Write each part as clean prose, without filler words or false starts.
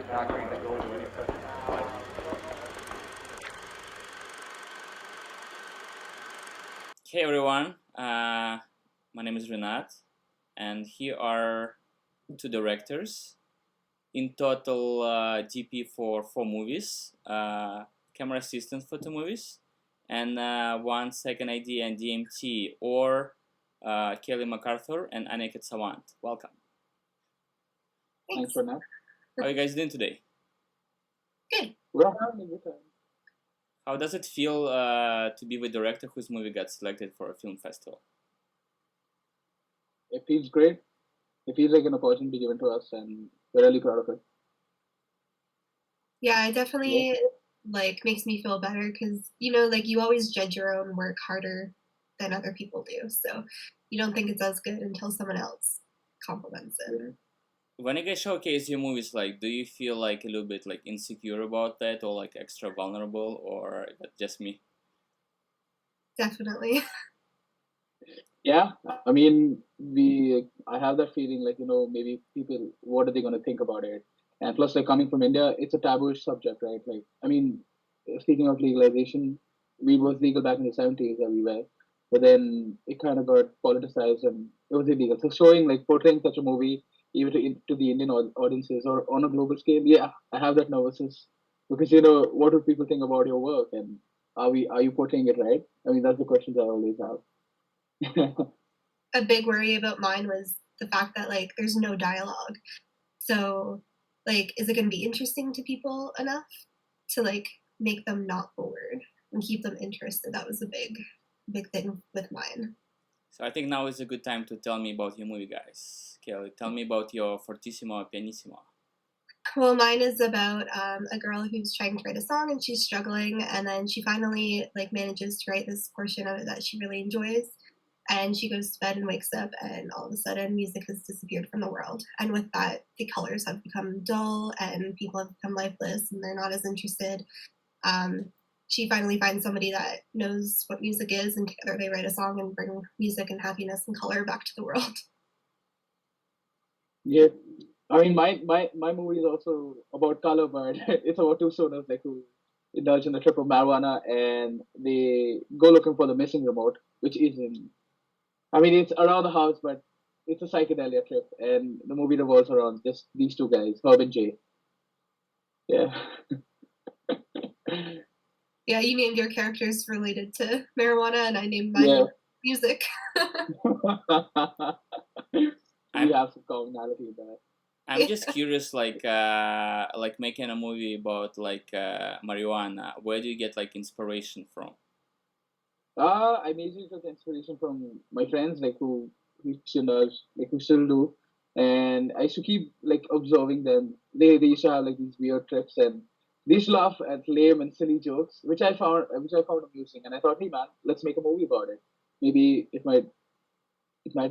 Hey everyone, my name is Renat, and here are two directors. In total, DP for 4 movies, camera assistant for 2 movies, and one second ID and DMT, or Kailee McArthur and Aniket Sawant. Welcome. Thanks for that. How are you guys doing today? Good. We're having a good time. How does it feel to be the director whose movie got selected for a film festival? It feels great. It feels like an opportunity given to us, and we're really proud of it. Yeah, it definitely makes me feel better because you always judge your own work harder than other people do. So you don't think it's as good until someone else compliments it. Yeah. When you guys showcase your movies, do you feel a little bit insecure about that, or extra vulnerable, or is that just me? Definitely. Yeah, I mean, I have that feeling maybe people, what are they going to think about it? And plus, coming from India, it's a taboo subject, right? I mean, speaking of legalization, weed was legal back in the 70s everywhere, but then it kind of got politicized and it was illegal. So portraying such a movie, even to the Indian audiences or on a global scale, yeah, I have that nervousness because, what would people think about your work, and are you portraying it right? I mean, that's the questions I always have. A big worry about mine was the fact that there's no dialogue. So is it going to be interesting to people enough to make them not bored and keep them interested? That was a big thing with mine. So I think now is a good time to tell me about your movie, guys. Kailee, tell me about your Fortissimo Pianissimo. Well, mine is about a girl who's trying to write a song and she's struggling, and then she finally manages to write this portion of it that she really enjoys. And she goes to bed and wakes up, and all of a sudden music has disappeared from the world. And with that, the colors have become dull and people have become lifeless and they're not as interested. She finally finds somebody that knows what music is, and together they write a song and bring music and happiness and color back to the world. Yeah, I mean, my movie is also about color, but it's about two stoners who indulge in a trip of marijuana and they go looking for the missing remote, which is in. I mean, it's around the house, but it's a psychedelia trip, and the movie revolves around just these two guys, Herb and Jay. Yeah. Yeah, you named your characters related to marijuana, and I named mine Yeah. music. We have some commonality in that. I'm just curious, making a movie about marijuana. Where do you get inspiration from? I mainly took inspiration from my friends, who still does, who still do, and I used to keep observing them. They used to have these weird trips, and they used to laugh at lame and silly jokes, which I found amusing, and I thought, hey man, let's make a movie about it. Maybe it might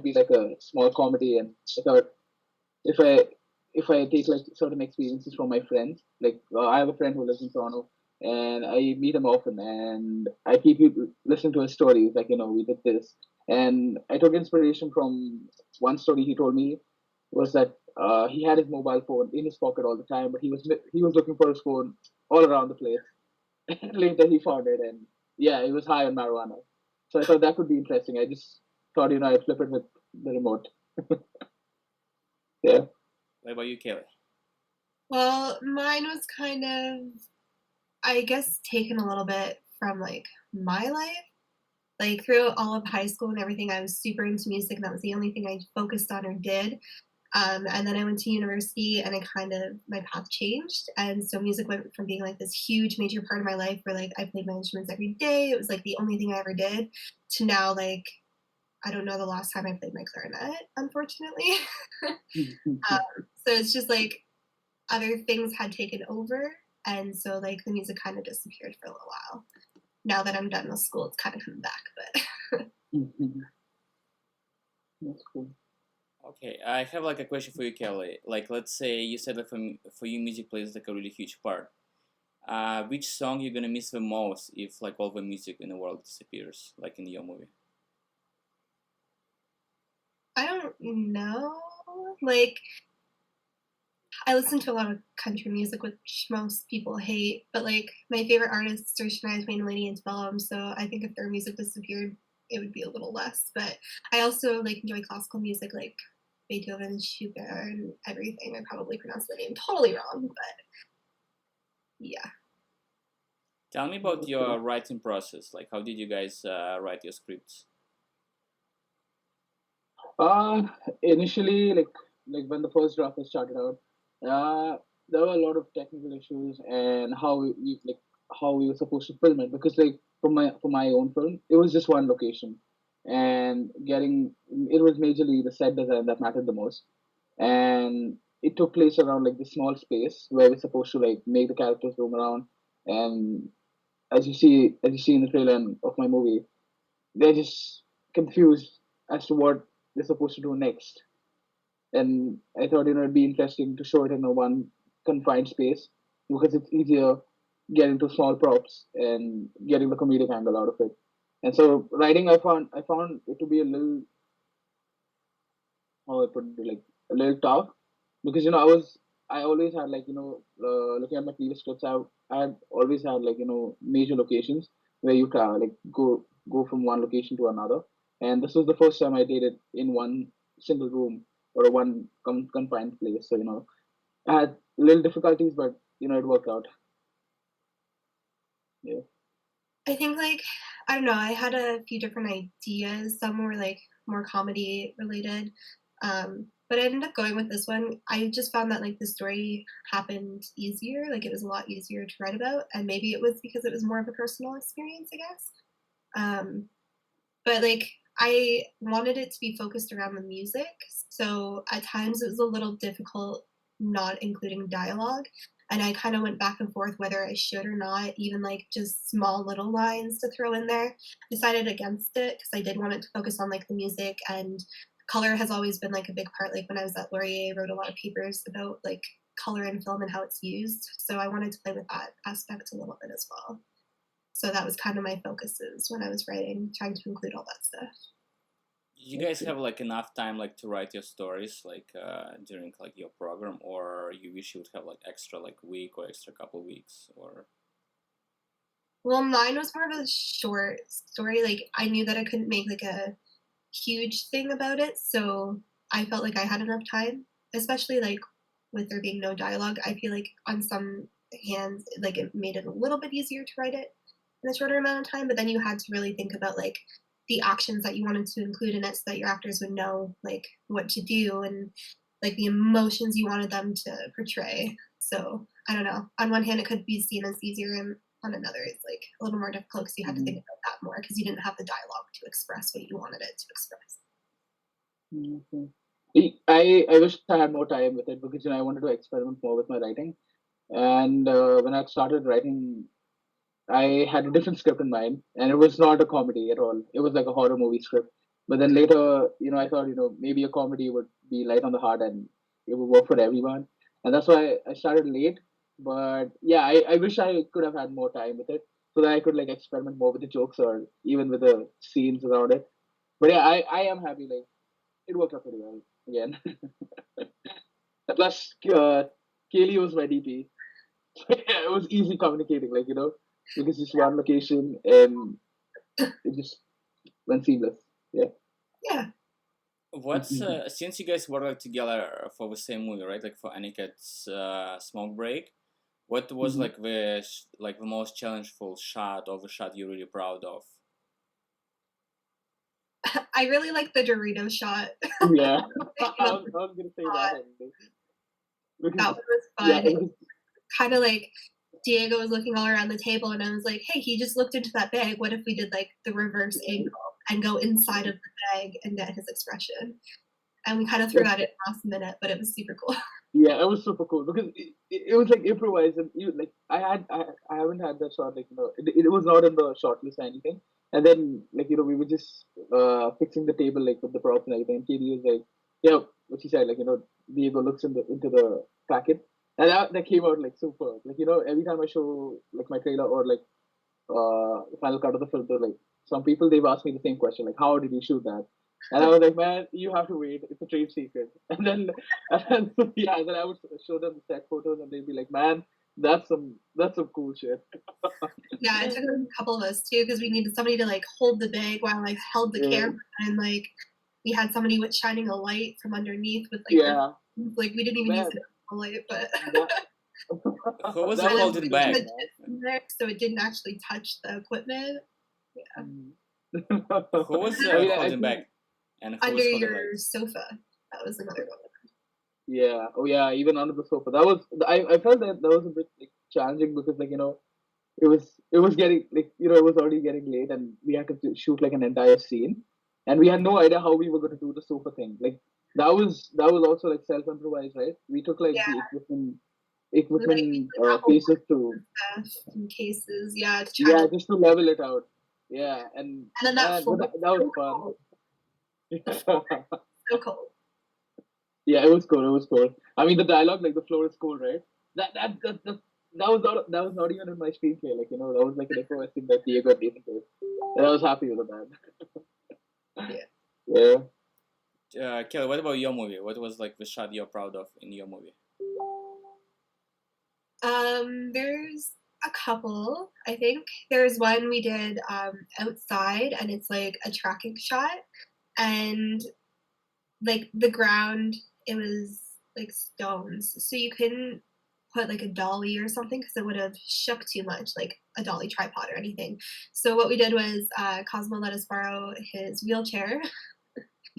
be like a small comedy, and I thought if I if I take certain experiences from my friends, I have a friend who lives in Toronto, and I meet him often, and I keep listening to his stories. We did this, and I took inspiration from one story he told me was that he had his mobile phone in his pocket all the time, but he was looking for his phone all around the place. And later he found it, and yeah, he was high on marijuana. So I thought that could be interesting. I just thought I'd flip it with the remote. Yeah. What about you, Kailee? Well, mine was kind of, I guess, taken a little bit from my life. Throughout all of high school and everything, I was super into music, and that was the only thing I focused on or did. And then I went to university, and my path changed, and so music went from being this huge major part of my life where I played my instruments every day. It was the only thing I ever did, to now I don't know the last time I played my clarinet, unfortunately. So it's just other things had taken over, and so the music kind of disappeared for a little while. Now that I'm done with school, it's kind of coming back, but That's cool. Okay, I have a question for you, Kailee. Let's say you said that for you, music plays a really huge part. Which song you're gonna miss the most if all the music in the world disappears, in your movie? I don't know. I listen to a lot of country music, which most people hate, but like my favorite artists are Shania Twain and Lady Antebellum, so I think if their music disappeared, it would be a little less. But I also like enjoy classical music, like Beethoven, Schubert, and everything. I probably pronounced the name totally wrong, but yeah. Tell me about your writing process. Like, how did you guys write your scripts? Initially, like when the first draft was started out, there were a lot of technical issues and how we were supposed to film it, because like for my own film, it was just one location, and getting it was majorly the set design that mattered the most, and it took place around like the small space where we're supposed to like make the characters roam around, and as you see in the trailer of my movie, they're just confused as to what they're supposed to do next. And I thought, it'd be interesting to show it in a one confined space, because it's easier getting to small props and getting the comedic angle out of it. And so writing, I found it to be a little, how I put it, like a little tough, because I always had like looking at my previous scripts, I had always had like major locations where you can like go from one location to another, and this was the first time I did it in one single room or a one confined place. So I had little difficulties, but it worked out. Yeah. I think like I don't know, I had a few different ideas. Some were like more comedy related. But I ended up going with this one. I just found that like the story happened easier, like it was a lot easier to write about, and maybe it was because it was more of a personal experience, I guess. Um, but like I wanted it to be focused around the music, so at times it was a little difficult not including dialogue, and I kind of went back and forth whether I should or not, even like just small little lines to throw in there. Decided against it because I did want it to focus on like the music, and color has always been like a big part. Like when I was at Laurier, I wrote a lot of papers about like color in film and how it's used, so I wanted to play with that aspect a little bit as well. So that was kind of my focuses when I was writing, trying to include all that stuff. You guys have like enough time like to write your stories like during like your program, or you wish you would have like extra like week or extra couple weeks, or Well, mine was more of a short story. Like I knew that I couldn't make like a huge thing about it, so I felt like I had enough time, especially like with there being no dialogue. I feel like on some hands, like it made it a little bit easier to write it in a shorter amount of time, but then you had to really think about like the actions that you wanted to include in it so that your actors would know like what to do and like the emotions you wanted them to portray. So I don't know. On one hand, it could be seen as easier, and on another, it's like a little more difficult because you had to think about that more because you didn't have the dialogue to express what you wanted it to express. Mhm. I wish I had more time with it, because I wanted to experiment more with my writing. And when I started writing, I had a different script in mind, and it was not a comedy at all. It was like a horror movie script. But then later, I thought, maybe a comedy would be light on the heart and it would work for everyone. And that's why I started late. But yeah, I wish I could have had more time with it, so that I could like experiment more with the jokes or even with the scenes around it. But yeah, I am happy. Like it worked out pretty well again. Plus, Kaylee was my DP. Yeah, it was easy communicating, like because it's one location and it just went seamless. Yeah. Yeah. what's since you guys worked together for the same movie, right? Like for Aniket's Smoke Break, what was Mhm. like the most challengeful shot or the shot you're really proud of? I really like the Dorito shot. Yeah. I I was gonna say that only. that Because one was yeah, fun. Kind of like Diego was looking all around the table, and I was like, "Hey, he just looked into that bag. What if we did like the reverse angle and go inside of the bag and get his expression?" And we kind of threw that in last minute, but it was super cool. yeah, it was super cool because it was like improvised, and like I haven't had that shot, like it was not in the short list or anything. And then like we were just fixing the table like with the props and everything. And Katie was like, yeah, what she said, like Diego looks into the packet, and that came out like super. Like every time I show like my trailer or like the final cut of the film, they're like some people they've asked me the same question, like how did you shoot that? And I was like, man, you have to wait. It's a trade secret. And then yeah, then I would show them the set photos, and they'd be like, man, that's some cool shit. Yeah, it took a couple of us too because we needed somebody to like hold the bag while I held the Yeah, camera, and like we had somebody with shining a light from underneath with yeah, like we didn't even use man, a light, but that Who was that the and then was holding we put back? the crazy, disc in there so it didn't actually touch the equipment. Yeah, man. Who was I mean, I holding think back? And who under was holding back? your sofa. That was another one. yeah, oh yeah, even under the sofa. I felt that was a bit like challenging because like it was getting like it was already getting late and we had to shoot like an entire scene, and we had no idea how we were going to do the sofa thing. Like that was also like self improvised, right? We took like Yeah, the equipment like we equipment did Apple cases to stuff in cases. Yeah, to try yeah to. just to level it out. Yeah, and And then that man, floor but was that was so fun. cold. The floor was so cold. Yeah, it was cool. It was cool. I mean, the dialogue, like the floor is cool, right? That was not even in my screenplay. Like that was like an improvised thing that Diego had written to. And I was happy with that. Yeah. Yeah. Kelly, what about your movie? What was like the shot you're proud of in your movie? There's a couple. I think there's one we did outside, and it's like a tracking shot, and like the ground, it was like stones, so you couldn't put like a dolly or something because it would have shook too much, like a dolly tripod or anything. So what we did was Cosmo let us borrow his wheelchair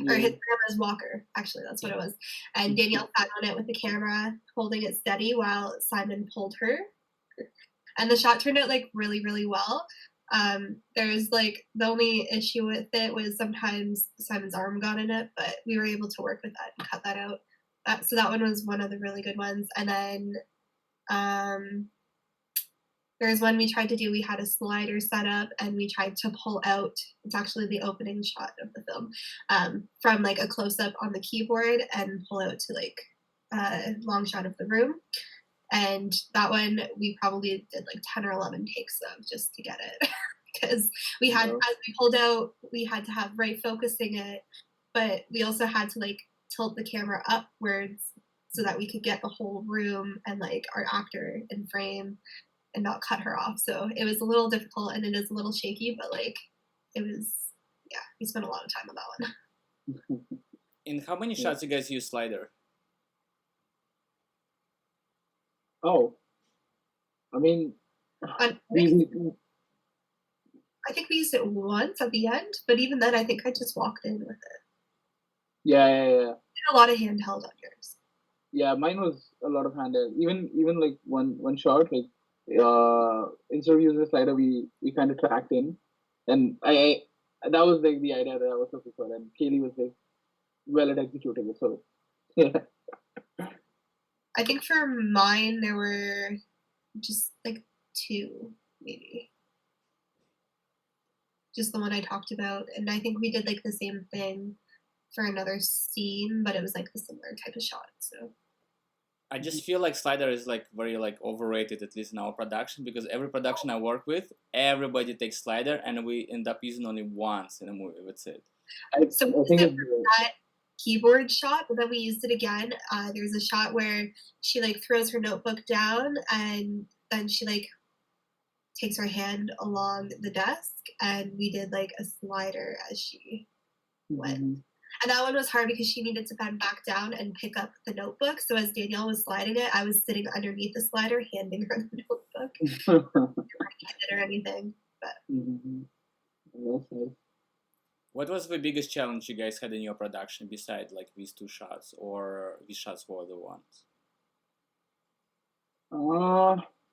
or his Yeah. grandma's walker, actually, that's what it was. And Danielle sat on it with the camera, holding it steady while Simon pulled her. And the shot turned out like really, really well. There's like the only issue with it was sometimes Simon's arm got in it, but we were able to work with that and cut that out. So that one was one of the really good ones. And then there's one we tried to do. We had a slider set up and we tried to pull out. It's actually the opening shot of the film from like a close up on the keyboard and pull out to like a long shot of the room. And that one we probably did like 10 or 11 takes of just to get it because we had No. as we pulled out, we had to have right focusing it, but we also had to like tilt the camera upwards so that we could get the whole room and like our actor in frame and not cut her off. So it was a little difficult and it is a little shaky, but like it was, yeah, we spent a lot of time on that one. In how many shots you guys use slider? Oh, I mean, And I think we used it once at the end, but even then I think I just walked in with it. yeah. Did a lot of handheld on yours. Yeah, mine was a lot of handheld. Even like one shot, like instead of using the slider, we kind of tracked in, and I that was like the idea that I was looking for, and Kaylee was like well at executing it. So yeah, I think for mine there were just like 2, maybe. Just the one I talked about, and I think we did like the same thing for another scene, but it was like a similar type of shot. So I just feel like slider is like very like overrated, at least in our production, because every production I work with, everybody takes slider, and we end up using only once in a movie. That's it. So I think it's that keyboard shot, but then we used it again. There's a shot where she like throws her notebook down, and then she like takes her hand along the desk, and we did like a slider as she went. And that one was hard because she needed to bend back down and pick up the notebook. So as Danielle was sliding it, I was sitting underneath the slider, handing her the notebook. Or anything, but That's nice. What was the biggest challenge you guys had in your production besides like these 2 shots, or these shots were the ones?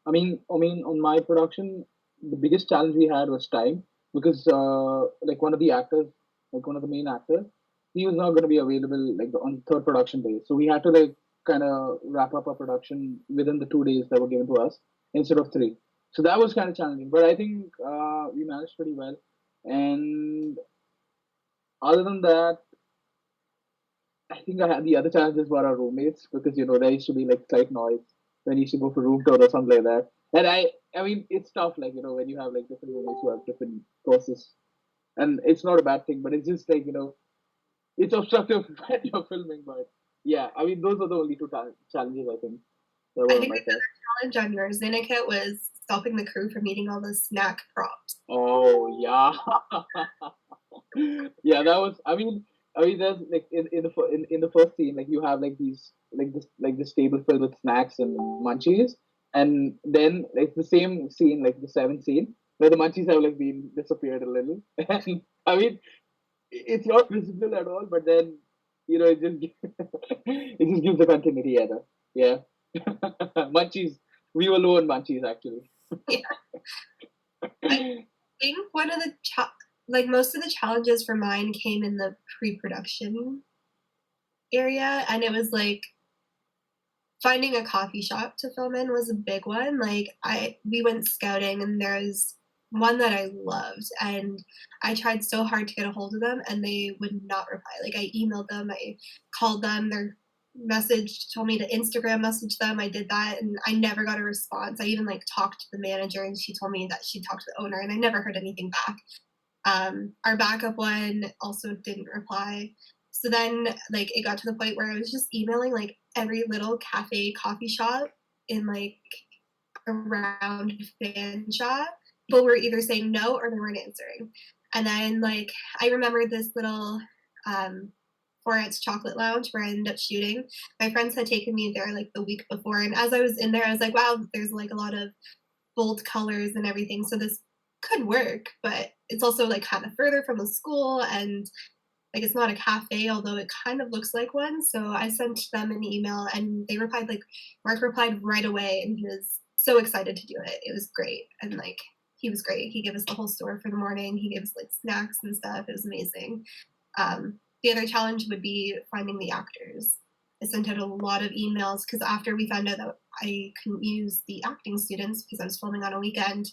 I mean, on my production, the biggest challenge we had was time because like one of the actors, like one of the main actors, he was not going to be available like on third production day, so we had to like kind of wrap up our production within the 2 days that were given to us instead of 3. So that was kind of challenging, but I think we managed pretty well. And other than that, I think I had the other challenges were our roommates because there used to be like slight noise when you used to go for room tour or something like that. And I mean, it's tough, like when you have like different roommates who have different courses, and it's not a bad thing, but it's just like it's obstructive when you're filming, but yeah, I mean, those are the only two challenges I think that I were on think my side. the challenge on yours, Aniket, was stopping the crew from eating all the snack props. Oh yeah, yeah. That was. I mean, there's like in the first scene, like you have like these like this table filled with snacks and munchies, and then like the same scene, like the seventh scene, where the munchies have like been disappeared a little. And I mean, it's not visible at all, but then it just it just gives the continuity error. Yeah, munchies. We were low on munchies actually. Yeah. I think one of the like most of the challenges for mine came in the pre-production area, and it was like finding a coffee shop to film in was a big one. Like we went scouting and there's one that I loved, and I tried so hard to get a hold of them and they would not reply. Like I emailed them, I called them, their message told me to Instagram message them. I did that and I never got a response. I even like talked to the manager and she told me that she talked to the owner and I never heard anything back. Our backup one also didn't reply. So then, like, it got to the point where I was just emailing like every little cafe, coffee shop in like around Fanshawe. People were either saying no or they weren't answering. And then, like, I remember this little Foret's Chocolate Lounge where I ended up shooting. My friends had taken me there like the week before, and as I was in there, I was like, wow, there's like a lot of bold colors and everything. So this could work, but it's also like kind of further from the school and like it's not a cafe, although it kind of looks like one. So I sent them an email and they replied like Mark replied right away and he was so excited to do it. It was great. And like he was great. He gave us the whole store for the morning. He gave us like snacks and stuff. It was amazing. The other challenge would be finding the actors. I sent out a lot of emails because after we found out that I couldn't use the acting students because I was filming on a weekend,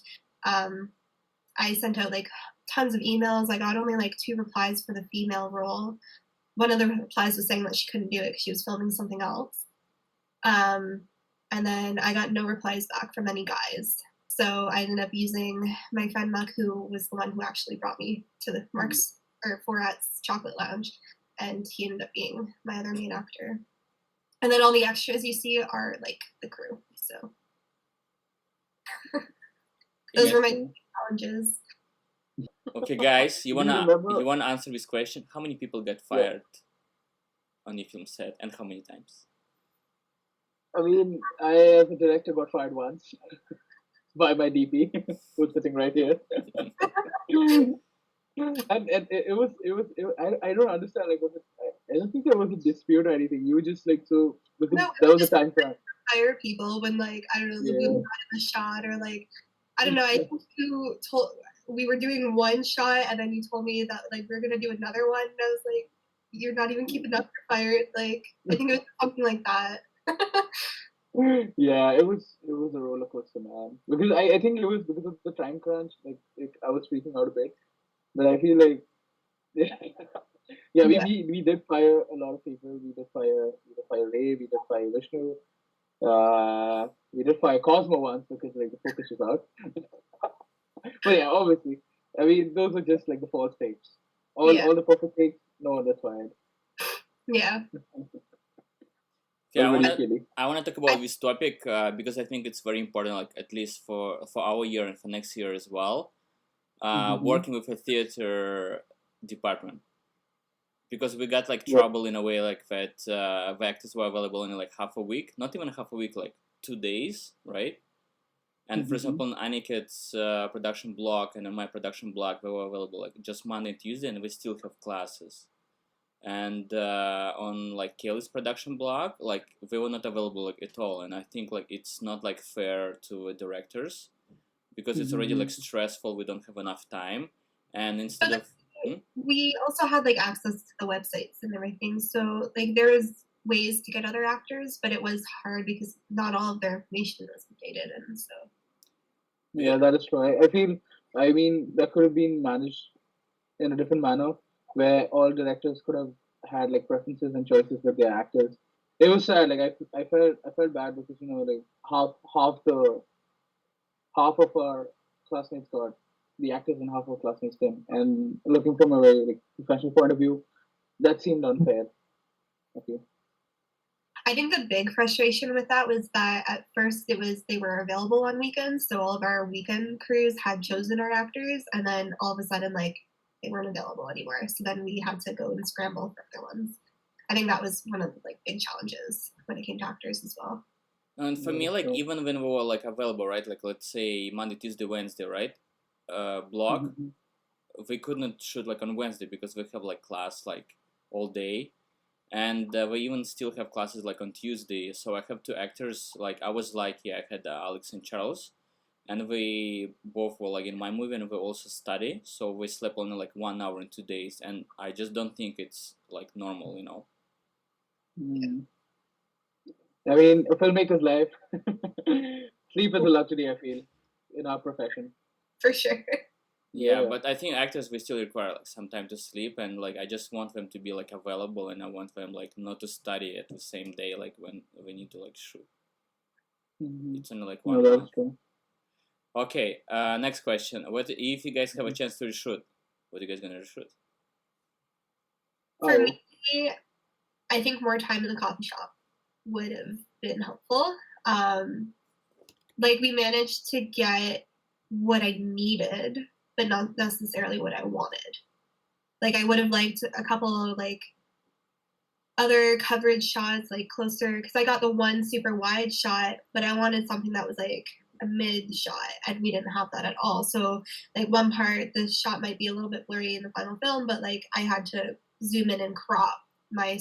I sent out like tons of emails. I got only like 2 replies for the female role. One of the replies was saying that she couldn't do it because she was filming something else. And then I got no replies back from any guys. So I ended up using my friend Muck, who was the one who actually brought me to the Mark's or Foret's Chocolate Lounge, and he ended up being my other main actor. And then all the extras you see are like the crew. So those were my challenges. Okay, guys, you wanna answer this question? How many people get fired on your film set, and how many times? I mean, I as a director got fired once by my DP, who's sitting right here. And I don't understand, like, I don't think there was a dispute or anything. You were just like, so because No, there was a time crunch. Hire people when like I don't know the boom got in the shot or like I don't know. I think you told we were doing one shot and then you told me that like we are gonna do another one and I was like, you're not even keeping up your fired. Like I think it was something like that. Yeah, it was a roller coaster, man. Because I think it was because of the time crunch. Like I was freaking out a bit, but I feel like yeah, we did fire a lot of people. We did fire Ray, we did fire Vishnu. We did fire Cosmo once because like the focus was out. But yeah, obviously, I mean those were just like the false takes. All the perfect takes, no one that's fired. Yeah. Okay, I wanna talk about this topic because I think it's very important, like at least for our year and for next year as well. Working with a theater department, because we got like trouble in a way like that. The actors were available in like half a week, not even half a week, like 2 days, right? And for example, on Aniket's production block and on my production block, they were available like just Monday and Tuesday, and we still have classes. And on like Kailee's production block, like they were not available like at all. And I think like it's not like fair to directors because it's already like stressful. We don't have enough time, and instead of we also had like access to the websites and everything, so like there was ways to get other actors, but it was hard because not all of their information was updated, and so yeah, that is true. I mean that could have been managed in a different manner where all directors could have had like preferences and choices with their actors. It was sad. Like I felt bad because like half of our classmates got the actors and half of our classmates didn't. And looking from a very like professional point of view, that seemed unfair. Okay. I think the big frustration with that was that at first they were available on weekends, so all of our weekend crews had chosen our actors, and then all of a sudden like they weren't available anymore. So then we had to go and scramble for other ones. I think that was one of the like big challenges when it came to actors as well. And for me, Yeah, like so, even when we were like available, right? Like let's say Monday, Tuesday, Wednesday, right? Block, mhm. we couldn't shoot like on Wednesday because we have like class like all day, and we even still have classes like on Tuesday. So I have two actors. Like I was lucky, I had Alex and Charles, and we both were like in my movie, and we also study. So we slept only like 1 hour in 2 days, and I just don't think it's like normal, you know. Mm. I mean, a filmmaker's life. Sleep is a luxury, I feel, in our profession. For sure. Yeah, Yeah. but I think actors we still require like some time to sleep, and like I just want them to be like available, and I want them like not to study at the same day like when we need to like shoot. Mm-hmm. It's only like No, 1 month. that's true. Okay, next question. What if you guys have a Mhm. chance to reshoot? What are you guys gonna reshoot? For Oh, me, I think more time in the coffee shop would have been helpful. Like we managed to get what I needed, but not necessarily what I wanted. Like I would have liked a couple of like other coverage shots like closer because I got the one super wide shot, but I wanted something that was like a mid shot, and we didn't have that at all. So like one part, the shot might be a little bit blurry in the final film, but like I had to zoom in and crop my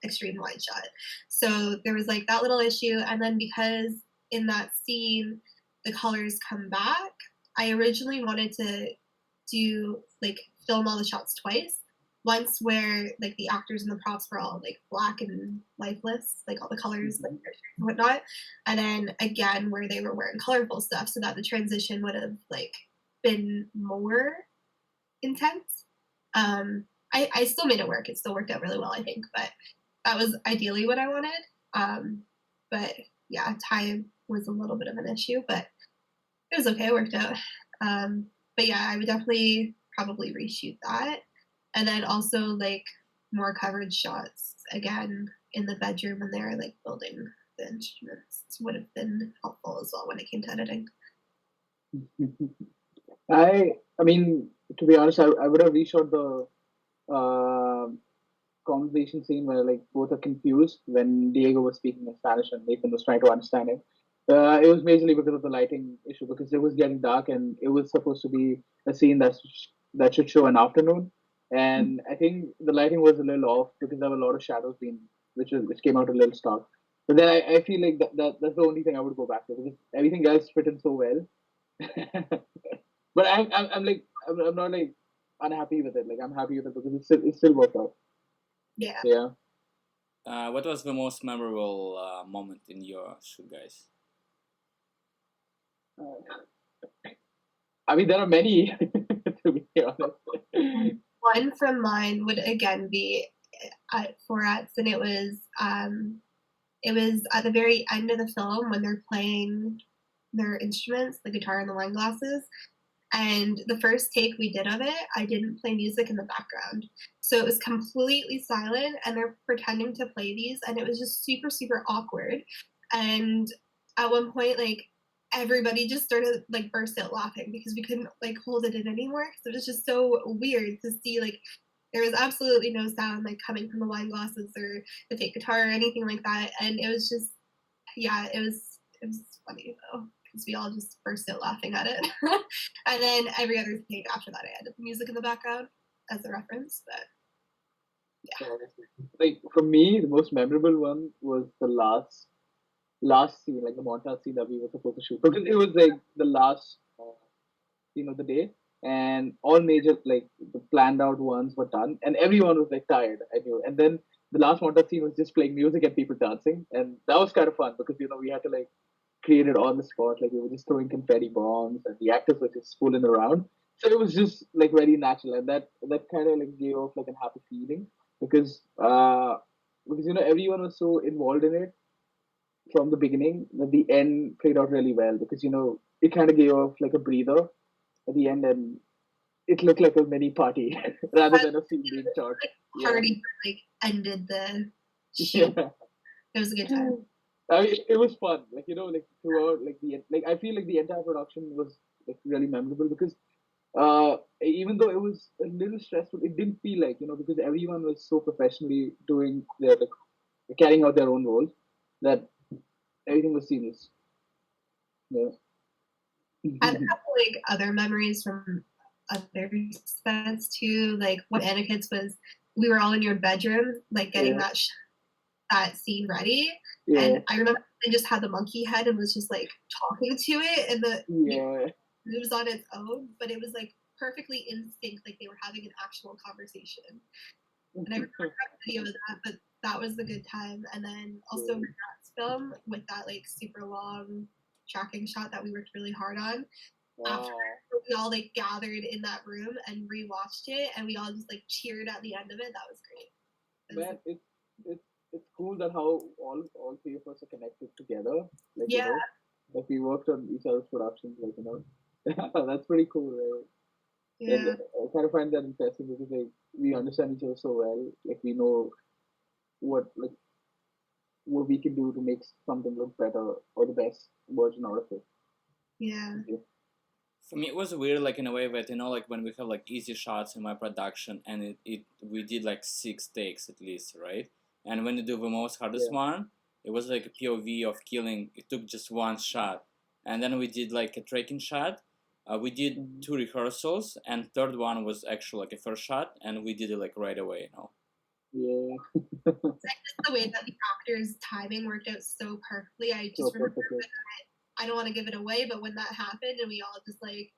extreme wide shot. So there was like that little issue, and then because in that scene the colors come back, I originally wanted to do like film all the shots twice, once where like the actors and the props were all like black and lifeless, like all the colors like and whatnot, and then again where they were wearing colorful stuff, so that the transition would have like been more intense. I still made it work. It still worked out really well, I think, but that was ideally what I wanted. But yeah, time was a little bit of an issue, but it was okay. It worked out. But yeah, I would definitely probably reshoot that. And then also like more coverage shots again in the bedroom when they're like building the instruments would have been helpful as well when it came to editing. I mean, to be honest, I would have reshot the uh, conversation scene where like both are confused when Diego was speaking in Spanish and Nathan was trying to understand him. It was majorly because of the lighting issue because it was getting dark and it was supposed to be a scene that should show an afternoon, and I think the lighting was a little off because there were a lot of shadows being which came out a little stark. But then I feel like that's the only thing I would go back to because everything else fit in so well. But I'm like I'm not like unhappy with it. Like I'm happy with it because it still worked out. Yeah. Yeah. What was the most memorable moment in your shoot, guys? I mean, there are many, to be honest. One from mine would again be at Forats, and it was at the very end of the film when they're playing their instruments, the guitar and the wine glasses. And the first take we did of it, I didn't play music in the background. So it was completely silent, and they're pretending to play these, and it was just super, super awkward. And at one point, like, everybody just started, like, burst out laughing because we couldn't, like, hold it in anymore. So it was just so weird to see, like, there was absolutely no sound, like, coming from the wine glasses or the fake guitar or anything like that. And it was just, yeah, it was funny, though, because we all just burst out laughing at it. And then every other thing after that, I added the music in the background as a reference. But yeah, Like for me, the most memorable one was the last scene, like the montage scene that we were supposed to shoot because it was like the last scene of the day, and all major like the planned out ones were done, and everyone was like tired. I knew, and then the last montage scene was just playing music and people dancing, and that was kind of fun because we had to like create it on the spot. Like we were just throwing confetti bombs, and the actors were just fooling around. So it was just like very natural, and that kind of like gave off like a happy feeling because everyone was so involved in it from the beginning that the end played out really well because it kind of gave off like a breather at the end, and it looked like a mini party rather than a scene being shot. Yeah. Party like ended the shoot. Yeah. It was a good time. I mean, it was fun. Like like throughout, like I feel like the entire production was like really memorable because even though it was a little stressful, it didn't feel like because everyone was so professionally doing their like carrying out their own roles that everything was seamless. Yeah. I have like other memories from other sets too. Like when Anikets was, we were all in your bedroom, like getting Yeah. that scene ready. Yeah. And I remember they just had the monkey head and was just like talking to it, and Yeah. it was on its own, but it was like perfectly in sync, like they were having an actual conversation. And I remember that video of that, but that was the good time. And then also Renat's film with that like super long tracking shot that we worked really hard on. Wow. After we all like gathered in that room and rewatched it, and we all just like cheered at the end of it. That was great. Man, it's cool that how all three of us are connected together. Like Yeah. like we worked on each other's productions. Like that's pretty cool, right? And Yeah. I kind of find that impressive because like we understand each other so well. Like we know what what we can do to make something look better or the best version out of it. Yeah. For me, it was weird, like in a way that like when we have like easy shots in my production, and we did like 6 takes at least, right? And when you do the most hardest one, it was like a POV of killing. It took just one shot, and then we did like a tracking shot. We did 2 rehearsals, and third one was actually like a first shot, and we did it like right away, Yeah. Just the way that the actors' timing worked out so perfectly. I just remember that I don't want to give it away, but when that happened and we all just like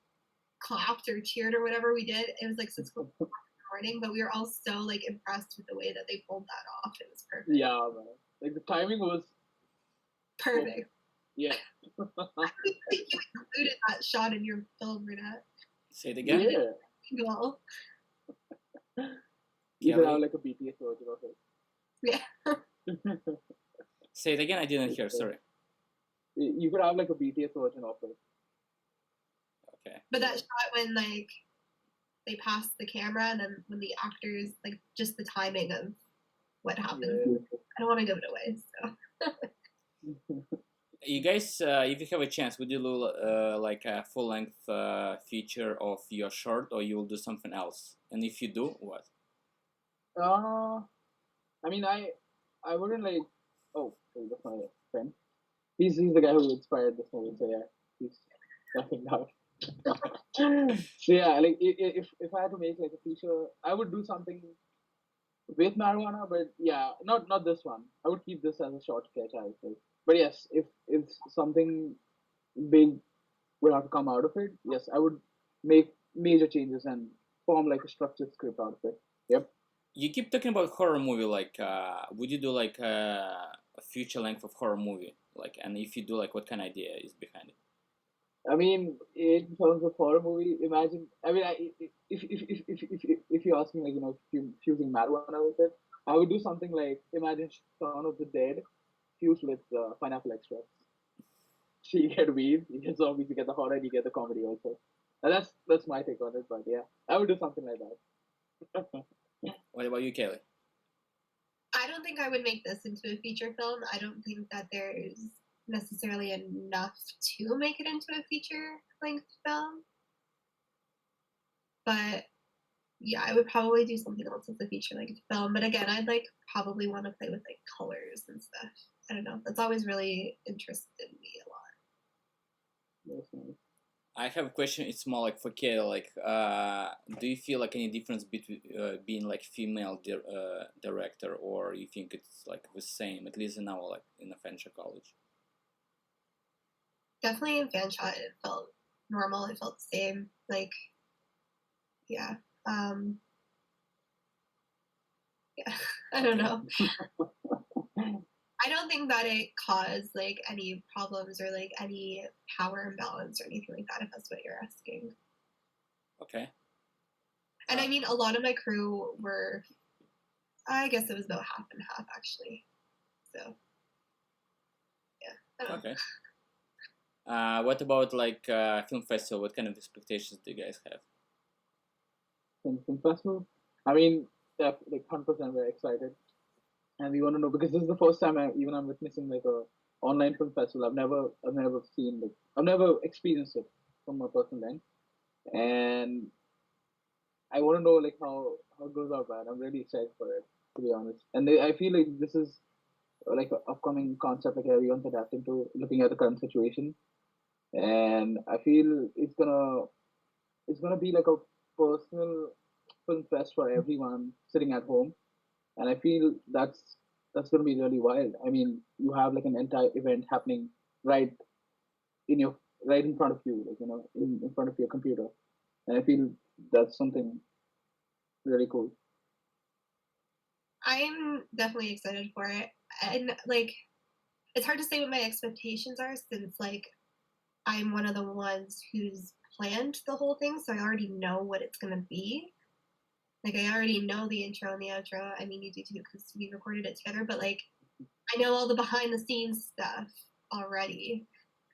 clapped or cheered or whatever we did, it was like 6 o'clock in the morning, but we were all so like impressed with the way that they pulled that off. It was perfect. Yeah, man. Like the timing was perfect. Yeah. I think you included that shot in your film, Renat. Say it again? Yeah. Well, you could have like a BTS version of it. Yeah. Say it again, I didn't hear, sorry. You could have like a BTS version of it. Okay. But that shot when like they passed the camera and then when the actors like just the timing of what happened. I don't want to give it away, so you guys, if you have a chance, would you do like a full-length feature of your short, or you will do something else? And if you do, what? I mean, I wouldn't like. Oh, that's my friend. He's the guy who inspired this movie. So yeah, he's laughing out. So yeah, like if I had to make like a feature, I would do something with marijuana, but yeah, not this one. I would keep this as a short sketch, I would say. But yes, if something big would have to come out of it, yes, I would make major changes and form like a structured script out of it. Yep. You keep talking about horror movie, like would you do like a future length of horror movie, like, and if you do, like, what kind of idea is behind it? I mean, in terms of horror movie, imagine. I mean, if you ask me, like fusing marijuana with it, I would do something like imagine Shaun of the Dead fused with pineapple extract. So you get weed, you get zombies, you get the horror, and you get the comedy also. And that's my take on it. But yeah, I would do something like that. What about you, Kailee? I don't think I would make this into a feature film. I don't think that there's necessarily enough to make it into a feature length film. But yeah, I would probably do something else as a feature length film. But again, I'd like probably want to play with like colors and stuff. I don't know. That's always really interested me a lot. I have a question. It's more like for Kayla. Like, do you feel like any difference between being like female director, or you think it's like the same, at least in our like in the Fanshawe College? Definitely in Fanshawe, it felt normal. It felt the same. Like, yeah. Yeah, I don't know. I don't think that it caused like any problems or like any power imbalance or anything like that, if that's what you're asking. Okay. And I mean, a lot of my crew were, I guess it was about half and half actually. So, yeah. Okay. What about like film festival? What kind of expectations do you guys have? film festival. I mean, like 100% we're excited, and we want to know because this is the first time I'm witnessing like a online film festival. I've never seen like I've never experienced it from a personal lens, and I want to know like how it goes out, man. I'm really excited for it, to be honest. And I feel like this is like an upcoming concept like everyone's adapting to, looking at the current situation. And I feel it's gonna be like a personal film fest for everyone sitting at home. And I feel that's gonna be really wild. I mean, you have like an entire event happening right in your right in front of you, like in front of your computer. And I feel that's something really cool. I'm definitely excited for it. And like it's hard to say what my expectations are since like I'm one of the ones who's planned the whole thing, so I already know what it's gonna be. Like I already know the intro and the outro. I mean, you do too because we recorded it together. But like I know all the behind the scenes stuff already,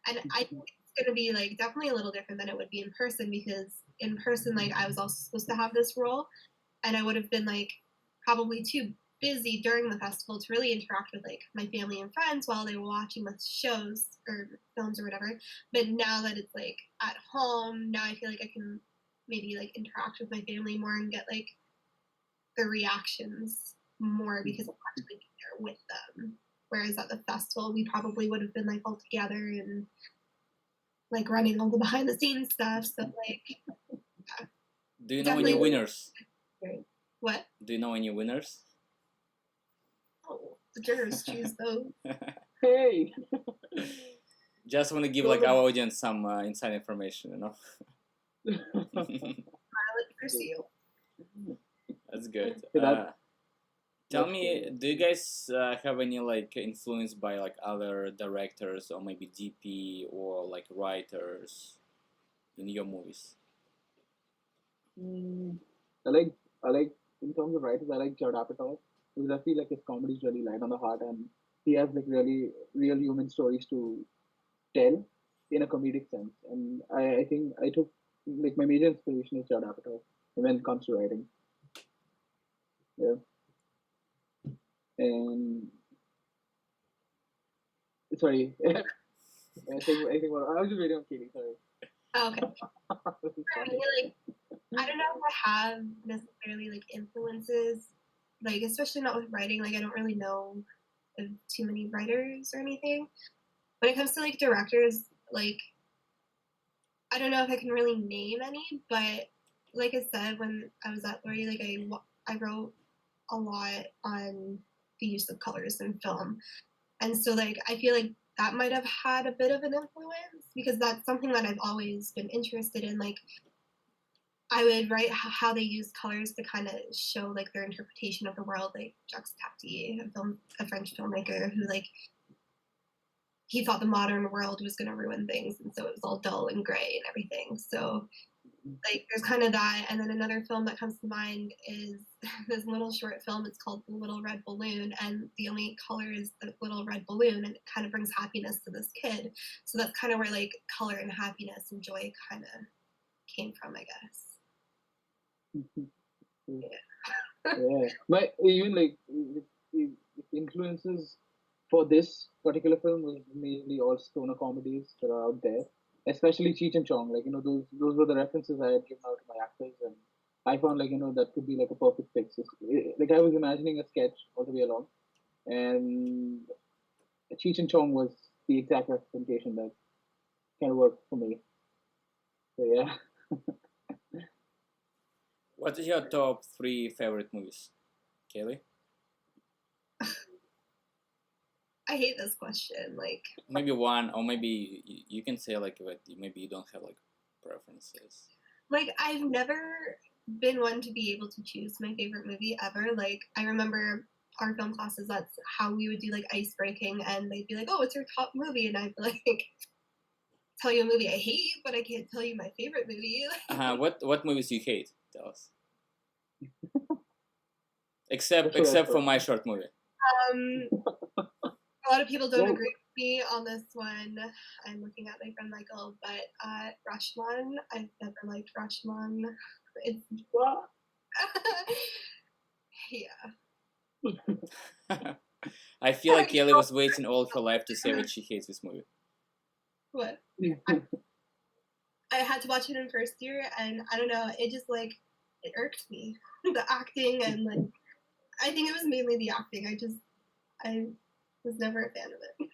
and I think it's gonna be like definitely a little different than it would be in person because in person, like I was also supposed to have this role, and I would have been like probably too busy during the festival to really interact with like my family and friends while they were watching the shows or films or whatever. But now that it's like at home, now I feel like I can maybe like interact with my family more and get like the reactions more because I'll actually be there with them. Whereas at the festival, we probably would have been like all together and like running all the behind the scenes stuff. So like, yeah, Do you know any winners? What? Do you know any winners? Oh, the jurors choose those. Hey, Just want to give like our audience some inside information, you know. Violet for you. That's good. Yeah, Tell me, do you guys have any like influence by like other directors or maybe DP or like writers in your movies? I like in terms of writers, I like Judd Apatow because I feel like his comedy is really light on the heart and he has like really real human stories to tell in a comedic sense. And I think I took like my major inspiration is Judd Apatow when it comes to writing. Yeah, and sorry, I think I was just waiting on Katie. Sorry. Oh, okay. For me, like I don't know if I have necessarily like influences, like especially not with writing. Like I don't really know of too many writers or anything. When it comes to like directors, like I don't know if I can really name any, but like I said when I was at Lori, like I wrote a lot on the use of colors in film, and so like I feel like that might have had a bit of an influence because that's something that I've always been interested in. Like I would write how they use colors to kind of show like their interpretation of the world. Like Jacques Tati, a French filmmaker who like he thought the modern world was going to ruin things, and so it was all dull and gray and everything. So like there's kind of that, and then another film that comes to mind is this little short film. It's called The Little Red Balloon, and the only color is the little red balloon, and it kind of brings happiness to this kid. So that's kind of where like color and happiness and joy kind of came from, I guess. Yeah, but even like the influences for this particular film was mainly all stoner comedies that are out there, especially Cheech and Chong. Like those were the references I had given out to my actors, and I found like that could be like a perfect fix. Like I was imagining a sketch all the way along, and Cheech and Chong was the exact representation that kind of worked for me. So yeah. What is your top 3 favorite movies, Kaylee? I hate this question. Like Maybe one, or maybe you can say like maybe you don't have like preferences. like I've never been one to be able to choose my favorite movie ever. Like I remember our film classes, that's how we would do like ice breaking, and they'd be like, "Oh, what's your top movie?" And I'd be like, "Tell you a movie I hate, but I can't tell you my favorite movie." What movies you hate? Tell us. Except for my short movie. A lot of people don't agree with me on this one. I'm looking at my friend Michael, but Rashomon, I've never liked Rashomon. It's What? Yeah. I feel like Kailee was waiting all her life to say that she hates this movie. What? I had to watch it in first year, and I don't know, it just like it irked me. The acting and like I think it was mainly the acting. I was never a fan of it.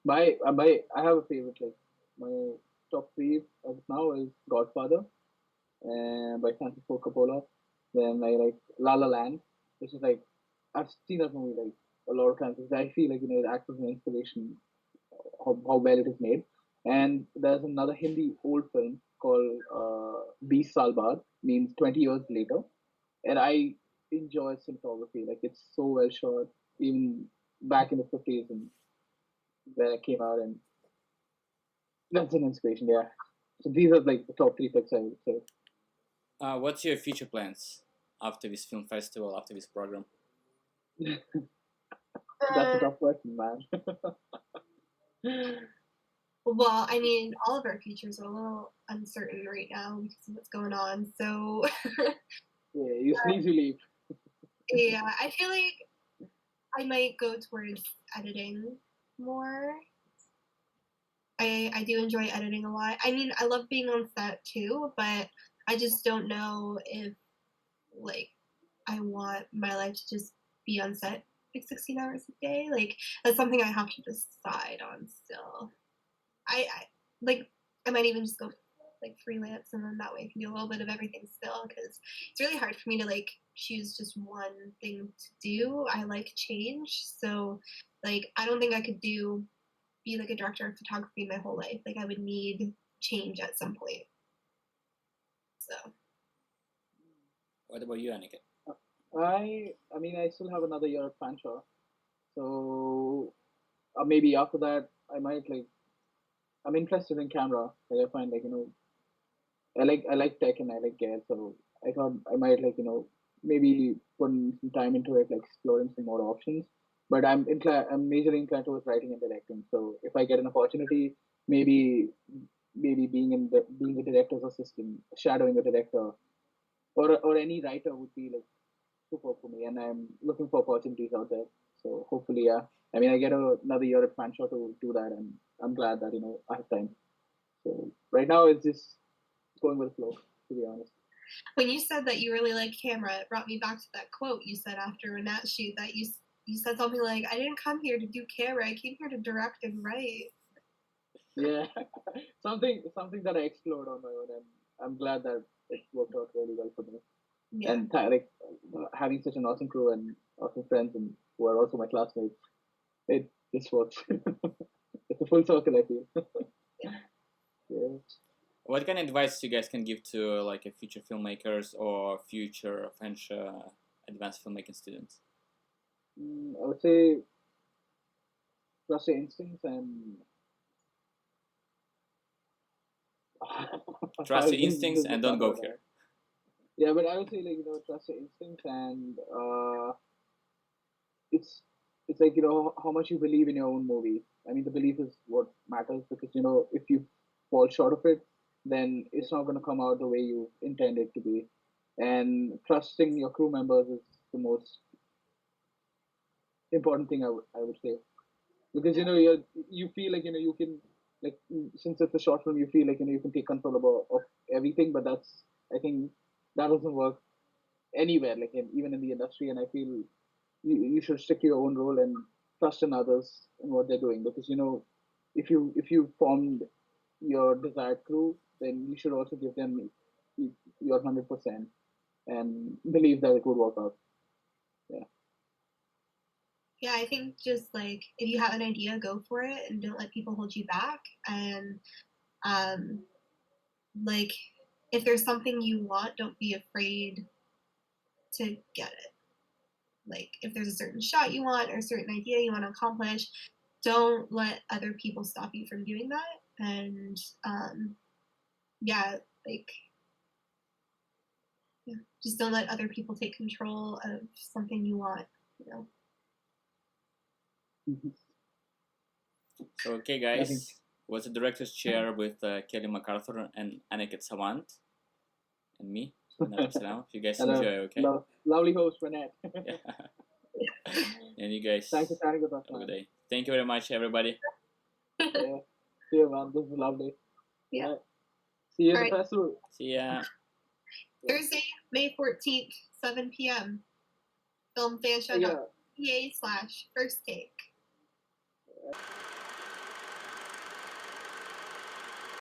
I have a favorite, like my top three as of now is Godfather by Francis Ford Coppola. Then I like La La Land, which is like I've seen that movie like a lot of times because I feel like it acts as an inspiration how well it is made. And there's another Hindi old film called 20 Saal Baad, means 20 years later, and I enjoy cinematography. Like it's so well shot, even back in the 50s and when it came out, and that's an inspiration. Yeah. So these are like the top three picks I would say. What's your future plans after this film festival, after this program? That's a tough question, man. Well, I mean, all of our futures are a little uncertain right now because of what's going on. So Yeah, you sneeze, you leave. yeah, I feel like I might go towards editing more. I do enjoy editing a lot. I mean, I love being on set too, but I just don't know if like I want my life to just be on set like 16 hours a day. Like that's something I have to decide on still. I like I might even just go like freelance and then that way I can do a little bit of everything still because it's really hard for me to like choose just one thing to do. I like change, so like I don't think I could be like a director of photography my whole life. Like I would need change at some point. So What about you, Aniket? I mean, I still have another year at Fanshawe, so maybe after that, I might like. I'm interested in camera. Like I find like I like tech and I like gear, so I thought I might like maybe put some time into it, like exploring some more options. But I'm majorly inclined towards writing and directing. So if I get an opportunity, maybe being a director's assistant, shadowing a director, or any writer would be like super for me. And I'm looking for opportunities out there. So hopefully, yeah. I mean, I get another year at Fanshawe to do that, and I'm glad that I have time. So right now it's just going with the flow, to be honest. when you said that you really like camera, it brought me back to that quote you said after Renat shoot that you said something like, "I didn't come here to do camera. I came here to direct and write." Yeah, something that I explored on my own, and I'm glad that it worked out really well for me. Yeah. And like having such an awesome crew and awesome friends, and who are also my classmates, it just works. It's a full circle, I feel. Yeah. What kind of advice you guys can give to like a future filmmakers or future French advanced filmmaking students? I would say trust your instincts and Trust your this instincts is and don't go tougher, here. yeah, but I would say like trust your instincts and it's it's like how much you believe in your own movie. I mean, the belief is what matters because if you fall short of it, then it's not going to come out the way you intend it to be. And trusting your crew members is the most important thing I would say because you feel like you can like since it's a short film you feel like you can take control of everything, but that's I think that doesn't work anywhere like even in the industry, and I feel you should stick to your own role and trust in others and what they're doing because if you formed your desired crew, then you should also give them your 100% and believe that it would work out. Yeah. Yeah, I think just like if you have an idea, go for it and don't let people hold you back. And um, like if there's something you want, don't be afraid to get it. Like if there's a certain shot you want or a certain idea you want to accomplish, don't let other people stop you from doing that. And yeah, like yeah, just don't let other people take control of something you want. You know. So okay, I think guys, was the director's chair with Kailee McArthur and Aniket Sawant and me. Renat Absalyamov. You guys And enjoy, okay? lovely host, Renat. Yeah. And you guys Thanks for chatting with us, have a good man. day. Thank you very much, everybody. Yeah. See you, man. This is lovely. Yeah. Right. See you at Alright. the festival. See ya. Thursday, May 14th, 7 p.m. Filmfanshow.ca/first take.